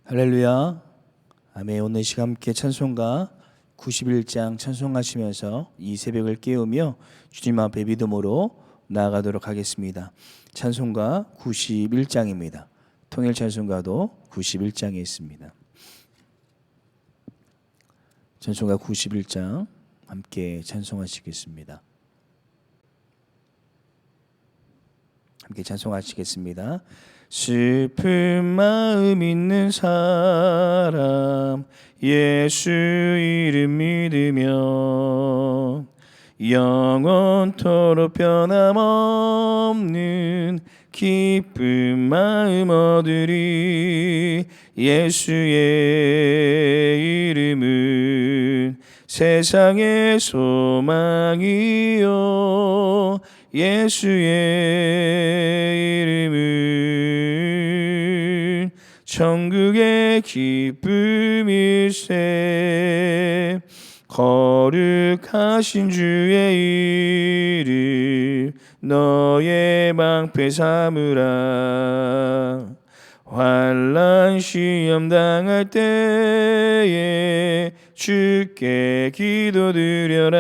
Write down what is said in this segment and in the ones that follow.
할렐루야. 아멘. 오늘 시간 함께 찬송가 91장 찬송하시면서 이 새벽을 깨우며 주님 앞에 믿음으로 나아가도록 하겠습니다. 찬송가 91장입니다. 통일 찬송가도 91장에 있습니다. 찬송가 91장 함께 찬송하시겠습니다. 함께 찬송하시겠습니다. 슬픈 마음 있는 사람 예수 이름 믿으면 영원토록 변함없는 기쁜 마음 얻으리. 예수의 이름은 세상의 소망이요 예수의 이름은 천국의 기쁨일세. 거룩하신 주의 이름 너의 방패 삼으라. 환난 시험 당할 때에 주께 기도드려라.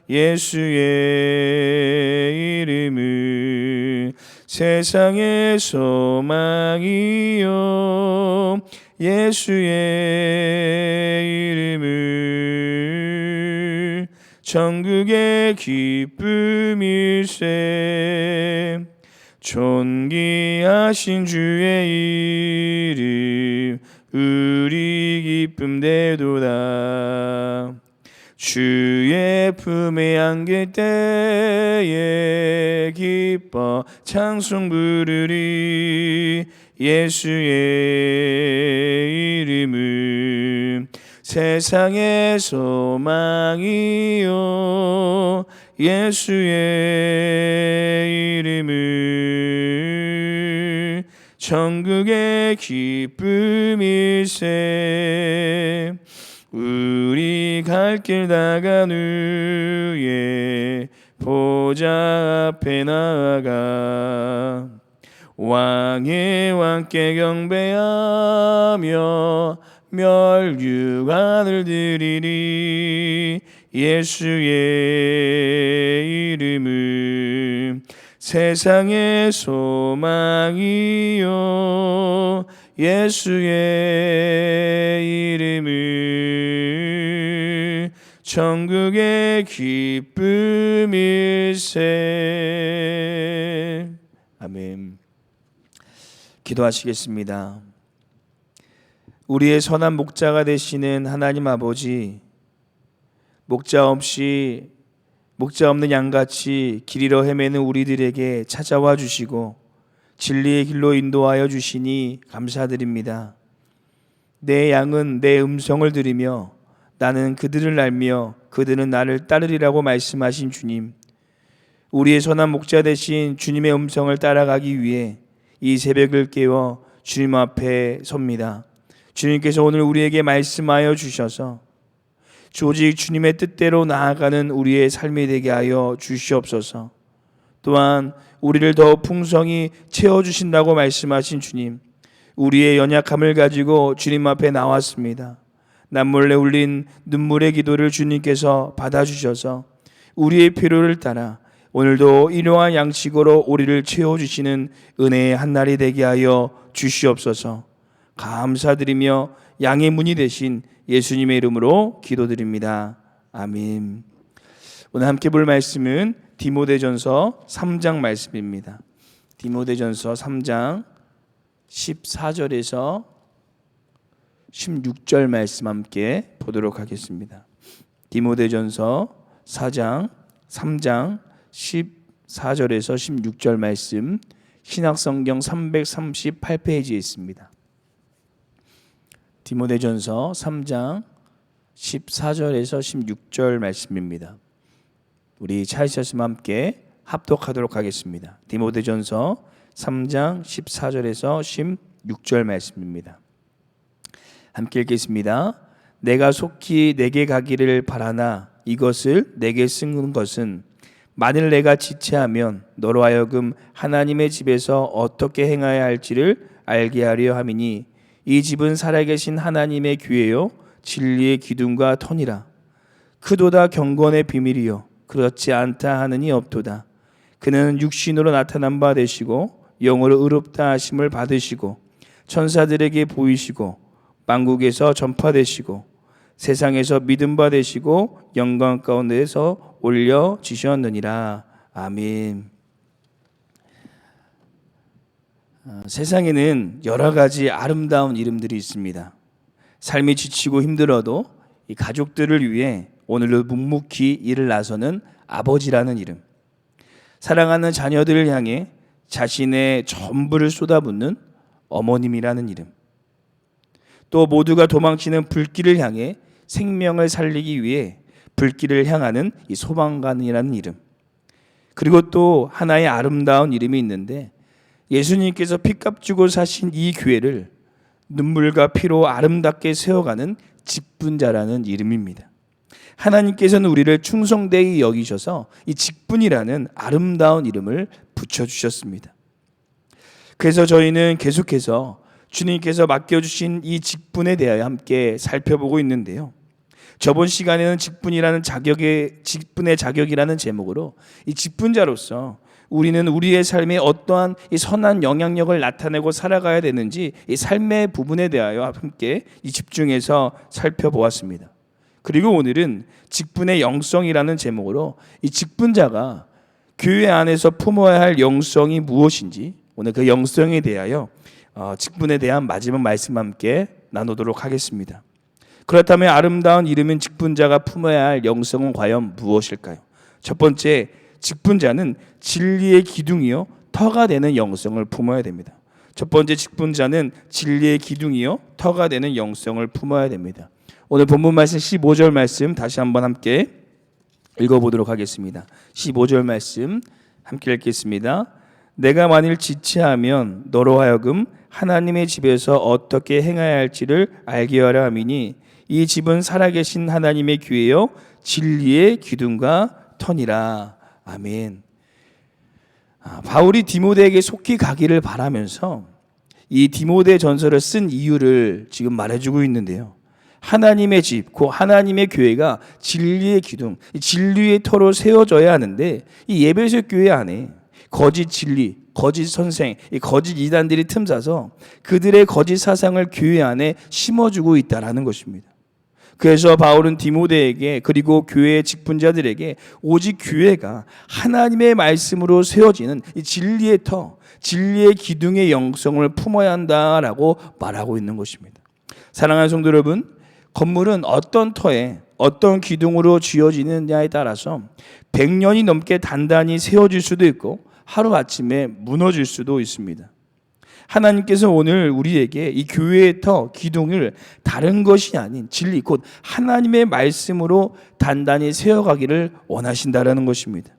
예수의 이름은 세상의 소망이요 예수의 이름은 천국의 기쁨일세. 존귀하신 주의 이름 우리 기쁨 되도다. 주의 품에 안길 때에 기뻐 찬송 부르리. 예수의 이름은 세상의 소망이요 예수의 이름은 천국의 기쁨일세. 우리 갈 길 나간 후에 보좌 앞에 나아가 왕의 왕께 경배하며 멸류관을 드리리. 예수의 이름은 세상의 소망이요 예수의 이름은 천국의 기쁨일세. 아멘. 기도하시겠습니다. 우리의 선한 목자가 되시는 하나님 아버지, 목자 없는 양같이 길 잃어 헤매는 우리들에게 찾아와 주시고 진리의 길로 인도하여 주시니 감사드립니다. 내 양은 내 음성을 들으며 나는 그들을 알며 그들은 나를 따르리라고 말씀하신 주님, 우리의 선한 목자 되신 주님의 음성을 따라가기 위해 이 새벽을 깨워 주님 앞에 섭니다. 주님께서 오늘 우리에게 말씀하여 주셔서 조직 주님의 뜻대로 나아가는 우리의 삶이 되게 하여 주시옵소서. 또한 우리를 더 풍성히 채워주신다고 말씀하신 주님, 우리의 연약함을 가지고 주님 앞에 나왔습니다. 남몰래 흘린 눈물의 기도를 주님께서 받아주셔서 우리의 필요를 따라 오늘도 일용할 양식으로 우리를 채워주시는 은혜의 한날이 되게 하여 주시옵소서. 감사드리며 양의 문이 되신 예수님의 이름으로 기도드립니다. 아멘. 오늘 함께 볼 말씀은 디모데전서 3장 말씀입니다. 디모데전서 3장 14절에서 16절 말씀 함께 보도록 하겠습니다. 디모데전서 3장 14절에서 16절 말씀, 신약성경 338페이지에 있습니다. 디모데전서 3장 14절에서 16절 말씀입니다. 우리 찾으셨으면 함께 합독하도록 하겠습니다. 디모데전서 3장 14절에서 16절 말씀입니다. 함께 읽겠습니다. 내가 속히 내게 가기를 바라나 이것을 내게 쓰는 것은 만일 내가 지체하면 너로 하여금 하나님의 집에서 어떻게 행하여야 할지를 알게 하려 함이니 이 집은 살아계신 하나님의 교회요 진리의 기둥과 터니라. 크도다 경건의 비밀이요 그렇지 않다 하느니 없도다. 그는 육신으로 나타난 바 되시고 영으로 의롭다 하심을 받으시고 천사들에게 보이시고 만국에서 전파되시고 세상에서 믿음 바 되시고 영광 가운데에서 올려지셨느니라. 아멘. 세상에는 여러 가지 아름다운 이름들이 있습니다. 삶이 지치고 힘들어도 이 가족들을 위해 오늘도 묵묵히 일을 나서는 아버지라는 이름, 사랑하는 자녀들을 향해 자신의 전부를 쏟아붓는 어머님이라는 이름, 또 모두가 도망치는 불길을 향해 생명을 살리기 위해 불길을 향하는 이 소방관이라는 이름, 그리고 또 하나의 아름다운 이름이 있는데 예수님께서 피값 주고 사신 이 교회를 눈물과 피로 아름답게 세워가는 직분자라는 이름입니다. 하나님께서는 우리를 충성되이 여기셔서 이 직분이라는 아름다운 이름을 붙여주셨습니다. 그래서 저희는 계속해서 주님께서 맡겨주신 이 직분에 대하여 함께 살펴보고 있는데요. 저번 시간에는 직분의 자격이라는 제목으로 이 직분자로서 우리는 우리의 삶에 어떠한 이 선한 영향력을 나타내고 살아가야 되는지 이 삶의 부분에 대하여 함께 이 집중해서 살펴보았습니다. 그리고 오늘은 직분의 영성이라는 제목으로 이 직분자가 교회 안에서 품어야 할 영성이 무엇인지 오늘 그 영성에 대하여 직분에 대한 마지막 말씀 함께 나누도록 하겠습니다. 그렇다면 아름다운 이름인 직분자가 품어야 할 영성은 과연 무엇일까요? 첫 번째, 직분자는 진리의 기둥이요 터가 되는 영성을 품어야 됩니다. 첫 번째, 직분자는 진리의 기둥이요 터가 되는 영성을 품어야 됩니다. 오늘 본문 말씀 15절 말씀 다시 한번 함께 읽어보도록 하겠습니다. 15절 말씀 함께 읽겠습니다. 내가 만일 지체하면 너로 하여금 하나님의 집에서 어떻게 행해야 할지를 알게 하려 함이니 이 집은 살아계신 하나님의 교회요 진리의 기둥과 터니라. 아멘. 바울이 디모데에게 속히 가기를 바라면서 이 디모데 전서를 쓴 이유를 지금 말해주고 있는데요. 하나님의 집, 곧 하나님의 교회가 진리의 기둥, 진리의 터로 세워져야 하는데 이 에베소 교회 안에 거짓 진리, 거짓 선생, 이 거짓 이단들이 틈사서 그들의 거짓 사상을 교회 안에 심어주고 있다라는 것입니다. 그래서 바울은 디모데에게 그리고 교회의 직분자들에게 오직 교회가 하나님의 말씀으로 세워지는 이 진리의 터, 진리의 기둥의 영성을 품어야 한다라고 말하고 있는 것입니다. 사랑하는 성도 여러분, 건물은 어떤 터에 어떤 기둥으로 지어지느냐에 따라서 100년이 넘게 단단히 세워질 수도 있고 하루아침에 무너질 수도 있습니다. 하나님께서 오늘 우리에게 이 교회의 터, 기둥을 다른 것이 아닌 진리, 곧 하나님의 말씀으로 단단히 세워가기를 원하신다라는 것입니다.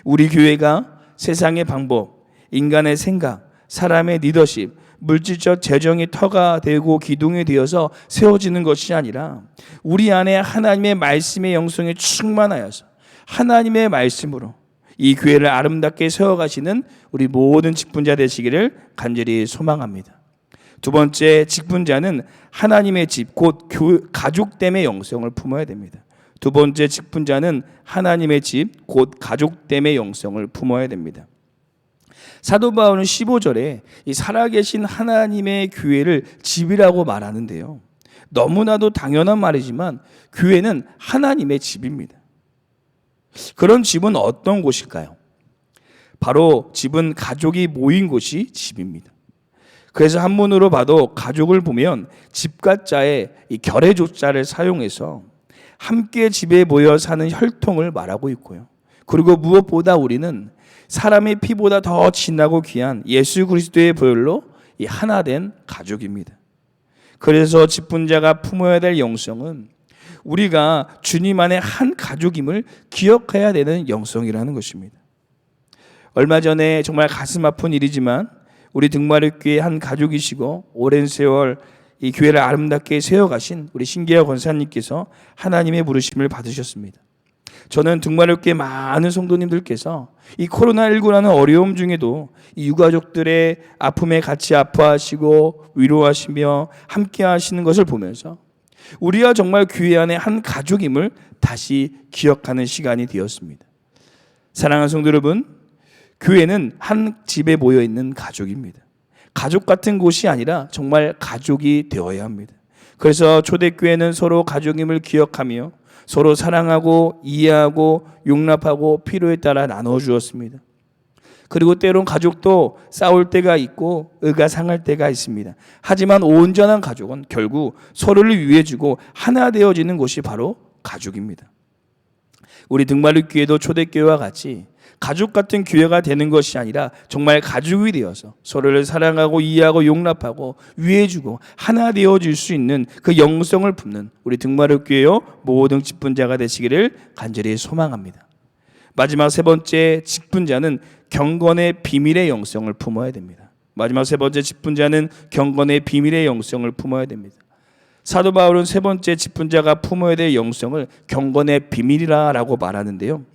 우리 교회가 세상의 방법, 인간의 생각, 사람의 리더십, 물질적 재정의 터가 되고 기둥이 되어서 세워지는 것이 아니라 우리 안에 하나님의 말씀의 영성에 충만하여서 하나님의 말씀으로 이 교회를 아름답게 세워가시는 우리 모든 직분자 되시기를 간절히 소망합니다. 두 번째, 직분자는 하나님의 집, 곧 가족됨의 영성을 품어야 됩니다. 두 번째, 직분자는 하나님의 집, 곧 가족됨의 영성을 품어야 됩니다. 사도 바울은 15절에 이 살아계신 하나님의 교회를 집이라고 말하는데요. 너무나도 당연한 말이지만 교회는 하나님의 집입니다. 그런 집은 어떤 곳일까요? 바로 집은 가족이 모인 곳이 집입니다. 그래서 한문으로 봐도 가족을 보면 집가자의 이 결의조자를 사용해서 함께 집에 모여 사는 혈통을 말하고 있고요. 그리고 무엇보다 우리는 사람의 피보다 더 진하고 귀한 예수 그리스도의 보혈로 이 하나 된 가족입니다. 그래서 직분자가 품어야 될 영성은 우리가 주님 안에 한 가족임을 기억해야 되는 영성이라는 것입니다. 얼마 전에 정말 가슴 아픈 일이지만 우리 등마르교회 한 가족이시고 오랜 세월 이 교회를 아름답게 세워가신 우리 신기하 권사님께서 하나님의 부르심을 받으셨습니다. 저는 등마렵게 많은 성도님들께서 이 코로나19라는 어려움 중에도 이 유가족들의 아픔에 같이 아파하시고 위로하시며 함께 하시는 것을 보면서 우리가 정말 교회 안에 한 가족임을 다시 기억하는 시간이 되었습니다. 사랑하는 성도 여러분, 교회는 한 집에 모여 있는 가족입니다. 가족 같은 곳이 아니라 정말 가족이 되어야 합니다. 그래서 초대교회는 서로 가족임을 기억하며 서로 사랑하고 이해하고 용납하고 필요에 따라 나눠주었습니다. 그리고 때론 가족도 싸울 때가 있고 의가 상할 때가 있습니다. 하지만 온전한 가족은 결국 서로를 위해주고 하나 되어지는 곳이 바로 가족입니다. 우리 등마루 교회도 초대교회와 같이 가족 같은 교회가 되는 것이 아니라 정말 가족이 되어서 서로를 사랑하고 이해하고 용납하고 위해주고 하나 되어질 수 있는 그 영성을 품는 우리 등마루 교회요 모든 직분자가 되시기를 간절히 소망합니다. 마지막 세 번째 직분자는 경건의 비밀의 영성을 품어야 됩니다. 마지막 세 번째 직분자는 경건의 비밀의 영성을 품어야 됩니다. 사도 바울은 세 번째 직분자가 품어야 될 영성을 경건의 비밀이라고 말하는데요.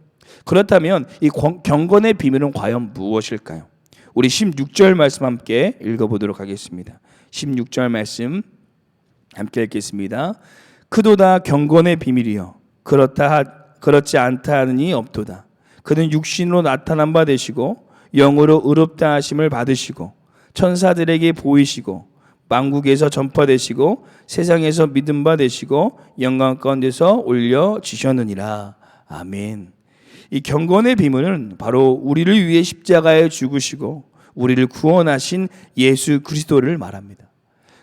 그렇다면 이 경건의 비밀은 과연 무엇일까요? 우리 16절 말씀 함께 읽어보도록 하겠습니다. 16절 말씀 함께 읽겠습니다. 크도다 경건의 비밀이여 그렇지 않다 하느니 없도다. 그는 육신으로 나타난 바 되시고 영으로 의롭다 하심을 받으시고 천사들에게 보이시고 만국에서 전파되시고 세상에서 믿음 바 되시고 영광 가운데서 올려지셨느니라. 아멘. 이 경건의 비밀은 바로 우리를 위해 십자가에 죽으시고 우리를 구원하신 예수 그리스도를 말합니다.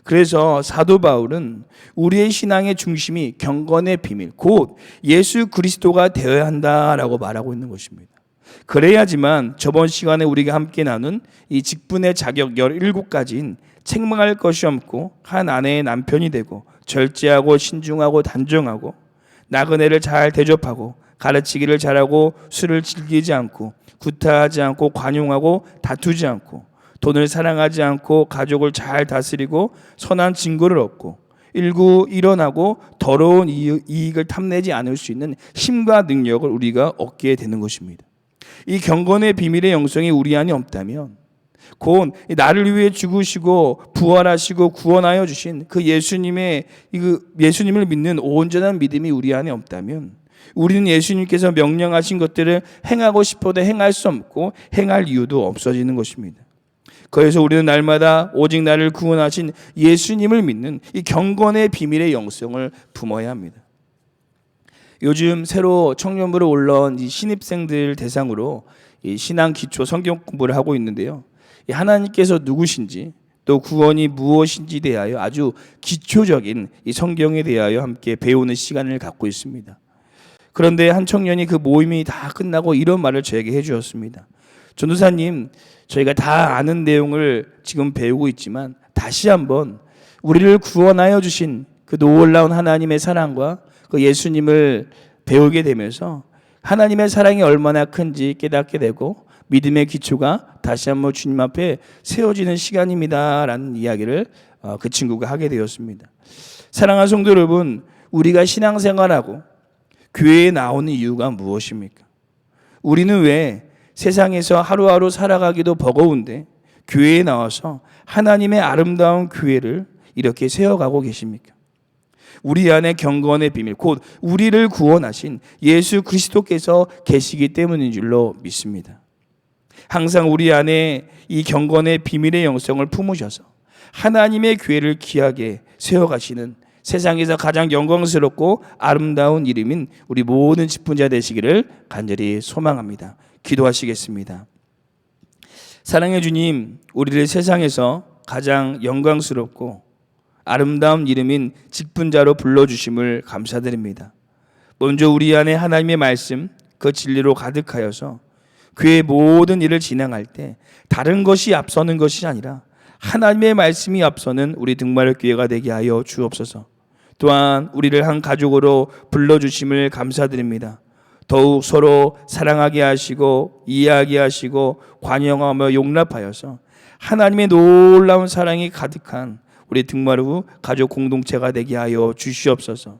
그래서 사도 바울은 우리의 신앙의 중심이 경건의 비밀, 곧 예수 그리스도가 되어야 한다라고 말하고 있는 것입니다. 그래야지만 저번 시간에 우리가 함께 나눈 이 직분의 자격 17가지인 책망할 것이 없고 한 아내의 남편이 되고 절제하고 신중하고 단정하고 나그네를 잘 대접하고 가르치기를 잘하고 술을 즐기지 않고 구타하지 않고 관용하고 다투지 않고 돈을 사랑하지 않고 가족을 잘 다스리고 선한 증거를 얻고 일구 일어나고 더러운 이익을 탐내지 않을 수 있는 힘과 능력을 우리가 얻게 되는 것입니다. 이 경건의 비밀의 영성이 우리 안에 없다면 곧 나를 위해 죽으시고 부활하시고 구원하여 주신 그 예수님을 믿는 온전한 믿음이 우리 안에 없다면 우리는 예수님께서 명령하신 것들을 행하고 싶어도 행할 수 없고 행할 이유도 없어지는 것입니다. 그래서 우리는 날마다 오직 나를 구원하신 예수님을 믿는 이 경건의 비밀의 영성을 품어야 합니다. 요즘 새로 청년부로 올라온 이 신입생들 대상으로 이 신앙 기초 성경 공부를 하고 있는데요. 하나님께서 누구신지 또 구원이 무엇인지 대하여 아주 기초적인 이 성경에 대하여 함께 배우는 시간을 갖고 있습니다. 그런데 한 청년이 그 모임이 다 끝나고 이런 말을 저에게 해주었습니다. 전도사님, 저희가 다 아는 내용을 지금 배우고 있지만 다시 한번 우리를 구원하여 주신 그 놀라운 하나님의 사랑과 그 예수님을 배우게 되면서 하나님의 사랑이 얼마나 큰지 깨닫게 되고 믿음의 기초가 다시 한번 주님 앞에 세워지는 시간입니다라는 이야기를 그 친구가 하게 되었습니다. 사랑하는 성도 여러분, 우리가 신앙생활하고 교회에 나오는 이유가 무엇입니까? 우리는 왜 세상에서 하루하루 살아가기도 버거운데 교회에 나와서 하나님의 아름다운 교회를 이렇게 세워가고 계십니까? 우리 안에 경건의 비밀, 곧 우리를 구원하신 예수 그리스도께서 계시기 때문인 줄로 믿습니다. 항상 우리 안에 이 경건의 비밀의 영성을 품으셔서 하나님의 교회를 귀하게 세워가시는 세상에서 가장 영광스럽고 아름다운 이름인 우리 모든 직분자 되시기를 간절히 소망합니다. 기도하시겠습니다. 사랑의 주님, 우리를 세상에서 가장 영광스럽고 아름다운 이름인 직분자로 불러주심을 감사드립니다. 먼저 우리 안에 하나님의 말씀, 그 진리로 가득하여서 교회의 모든 일을 진행할 때 다른 것이 앞서는 것이 아니라 하나님의 말씀이 앞서는 우리 등마를 교회가 되게 하여 주옵소서. 또한 우리를 한 가족으로 불러주심을 감사드립니다. 더욱 서로 사랑하게 하시고 이해하게 하시고 관용하며 용납하여서 하나님의 놀라운 사랑이 가득한 우리 등마루 가족 공동체가 되게 하여 주시옵소서.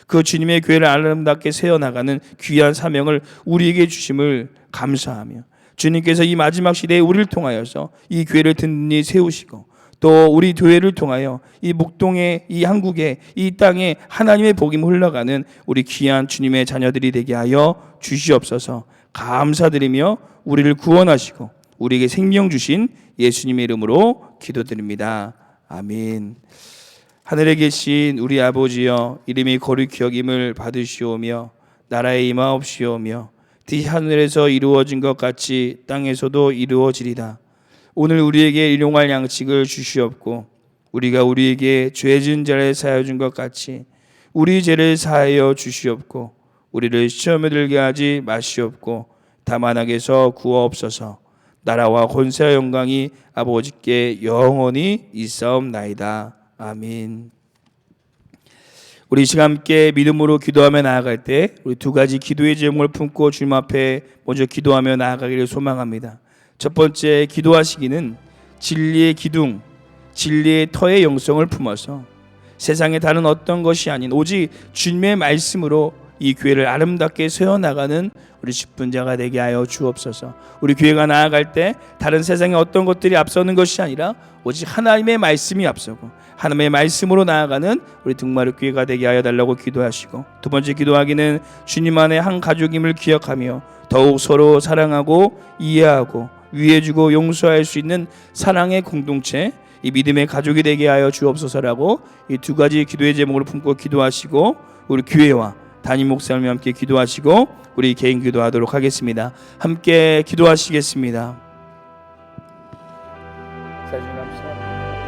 그 주님의 교회를 아름답게 세워나가는 귀한 사명을 우리에게 주심을 감사하며, 주님께서 이 마지막 시대에 우리를 통하여서 이 교회를 든든히 세우시고 또 우리 교회를 통하여 이 목동에, 이 한국에, 이 땅에 하나님의 복음이 흘러가는 우리 귀한 주님의 자녀들이 되게 하여 주시옵소서. 감사드리며 우리를 구원하시고 우리에게 생명 주신 예수님의 이름으로 기도드립니다. 아멘. 하늘에 계신 우리 아버지여, 이름이 거룩히 여김을 받으시오며 나라의 임하옵시오며 뜻이 하늘에서 이루어진 것 같이 땅에서도 이루어지리다. 오늘 우리에게 일용할 양식을 주시옵고 우리가 우리에게 죄 지은 자를 사하여 준 것 같이 우리 죄를 사하여 주시옵고 우리를 시험에 들게 하지 마시옵고 다만 악에서 구하옵소서. 나라와 권세와 영광이 아버지께 영원히 있사옵나이다. 아멘. 우리 시간 함께 믿음으로 기도하며 나아갈 때 우리 두 가지 기도의 제목을 품고 주님 앞에 먼저 기도하며 나아가기를 소망합니다. 첫 번째 기도하시기는 진리의 기둥, 진리의 터의 영성을 품어서 세상의 다른 어떤 것이 아닌 오직 주님의 말씀으로 이 교회를 아름답게 세워나가는 우리 직분자가 되게 하여 주옵소서. 우리 교회가 나아갈 때 다른 세상의 어떤 것들이 앞서는 것이 아니라 오직 하나님의 말씀이 앞서고 하나님의 말씀으로 나아가는 우리 등마루 교회가 되게 하여 달라고 기도하시고, 두 번째 기도하기는 주님 안에 한 가족임을 기억하며 더욱 서로 사랑하고 이해하고 위해주고 용서할 수 있는 사랑의 공동체, 이 믿음의 가족이 되게 하여 주옵소서라고 이 두 가지 기도의 제목을 품고 기도하시고 우리 교회와 담임 목사님과 함께 기도하시고 우리 개인 기도하도록 하겠습니다. 함께 기도하시겠습니다. 사진 감사합니다.